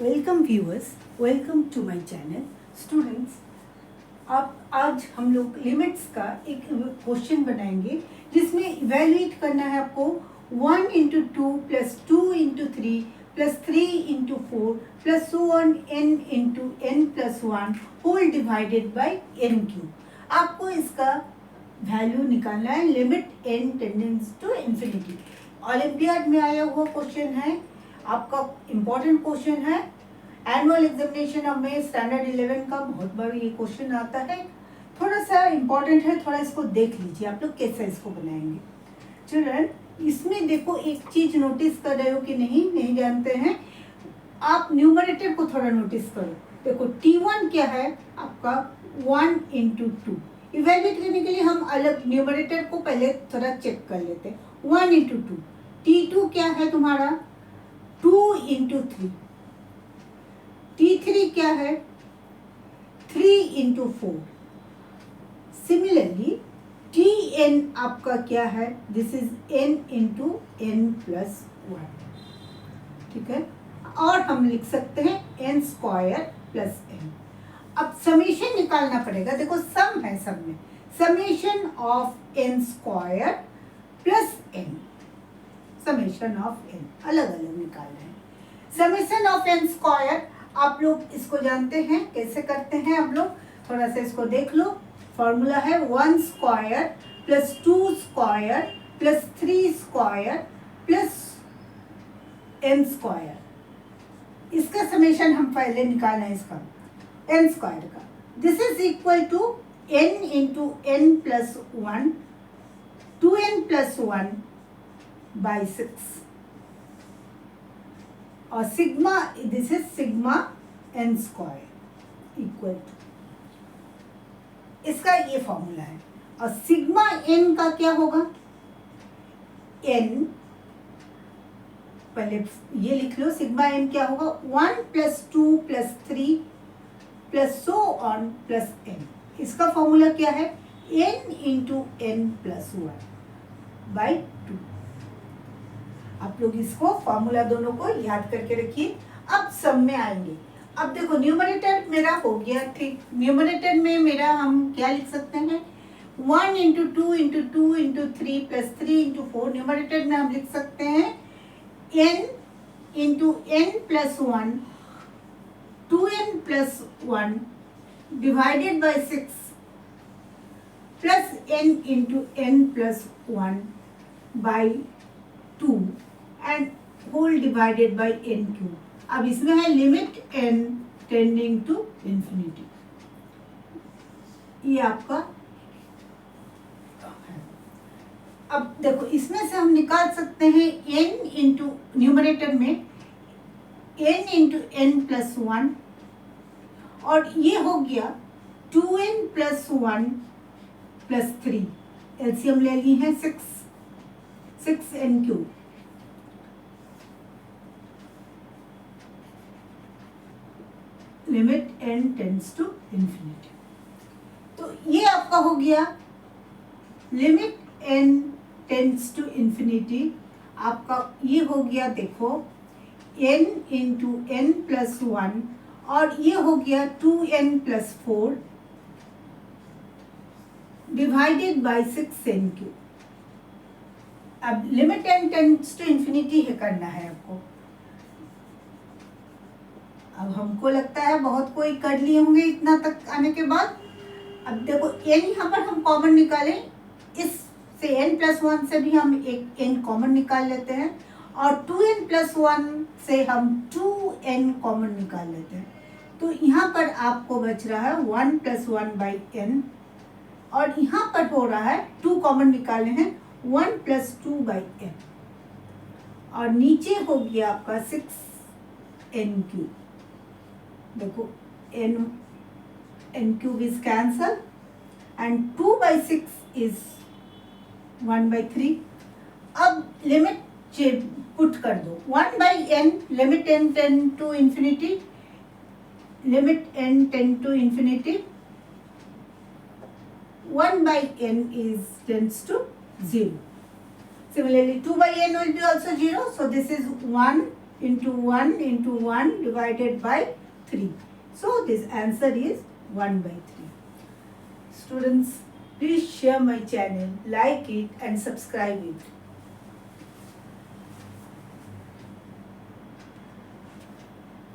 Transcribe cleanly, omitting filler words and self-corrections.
Welcome viewers, welcome to my channel. Students, आप आज हम लोग लिमिट्स का एक क्वेश्चन बनाएंगे जिसमें इवेल्युएट करना है आपको 1 into 2 plus 2 into 3 plus 3 into 4 plus so on n into n plus 1 whole divided by n cube. आपको इसका वैल्यू निकालना है, limit n tends to infinity. Olympiad में आया हुआ क्वेश्चन है, आपका इम्पोर्टेंट क्वेश्चन है। एनुअल एग्जामिनेशन में स्टैंडर्ड 11 का बहुत बार ये क्वेश्चन आता है, थोड़ा सा इम्पोर्टेंट है, थोड़ा इसको देख लीजिए आप लोग कैसे इसको बनाएंगे। चिल्ड्रन, इसमें देखो एक चीज नोटिस कर रहे हो कि नहीं जानते हैं, आप न्यूमरेटर को थोड़ा नोटिस करो। देखो T1 क्या है आपका 1 इंटू 2। इवेल्युएट करने के लिए हम अलग न्यूमरेटर को पहले थोड़ा चेक कर लेते हैं। 1 इंटू 2। T2 क्या है तुम्हारा 2 इंटू 3। T3 क्या है 3 इंटू 4। सिमिलरली Tn आपका क्या है, this is n into n plus 1। ठीक है, और हम लिख सकते हैं n स्क्वायर प्लस n। अब समेशन निकालना पड़ेगा। देखो सम है, सब में summation of n square plus n, summation of n अलग अलग निकालना है। समेशन ऑफ n स्क्वायर आप लोग इसको जानते हैं, कैसे करते हैं हम लोग, थोड़ा सा इसको देख लो। फॉर्मूला है 1 square plus 2 square plus 3 square plus n square. इसका समेशन हम पहले निकालना है, इसका n स्क्वायर का। This is equal to n into n plus 1, 2n plus 1 by 6, और sigma, this is sigma n square equal to, इसका ये फॉर्मूला है। और सिग्मा n का क्या होगा, n पहले ये लिख लो, सिग्मा n क्या होगा 1 plus 2 plus 3 plus so on plus n। इसका फॉर्मूला क्या है n into n plus 1 by 2। आप लोग इसको फॉर्मूला दोनों को याद करके रखिए। अब सब में आएंगे। अब देखो न्यूमरेटर मेरा हो गया, ठीक। न्यूमरेटर में मेरा हम क्या लिख सकते हैं 1 into 2 into 2 into 3 plus 3 into 4। Numerator में हम लिख सकते हैं n into n plus 1, 2n plus 1 divided by 6 plus n into n plus 1 by 2 and whole divided by n cube. अब इसमें है limit n tending to infinity. ये आपका है। अब देखो इसमें से हम निकाल सकते हैं n इंटू, न्यूमरेटर में n इंटू n प्लस 1, और ये हो गया 2n प्लस 1 प्लस 3। एलसीएम ले ली है 6n cube. Limit n tends to infinity. तो ये आपका हो गया limit n tends to infinity. आपका ये हो गया, देखो n इंटू n प्लस 1, और ये हो गया 2n plus 4 divided by 6n cube. अब limit n tends to infinity है करना है आपको। अब हमको लगता है बहुत कोई कर लिए होंगे इतना तक आने के बाद। अब देखो n यहाँ पर हम कॉमन निकालें, इस से n प्लस 1 से भी हम एक n कॉमन निकाल लेते हैं, और 2n प्लस 1 से हम 2n कॉमन निकाल लेते हैं। तो यहाँ पर आपको बच रहा है 1 प्लस 1 बाई n, और यहाँ पर हो रहा है 2 कॉमन निकाले हैं 1 प्लस 2 बाई n, और नीचे हो गया आपका 6n क्यूब। देखो n cube is cancel and 2 by 6 is 1 by 3। अब लिमिट पुट कर दो 1 by n, limit n tend to infinity, limit n tend to infinity, 1 by n is tends to 0. Similarly, 2 by n will be also 0. So this is 1 into 1 divided by 3. So this answer is 1 by 3. Students, please share my channel, like it and subscribe it.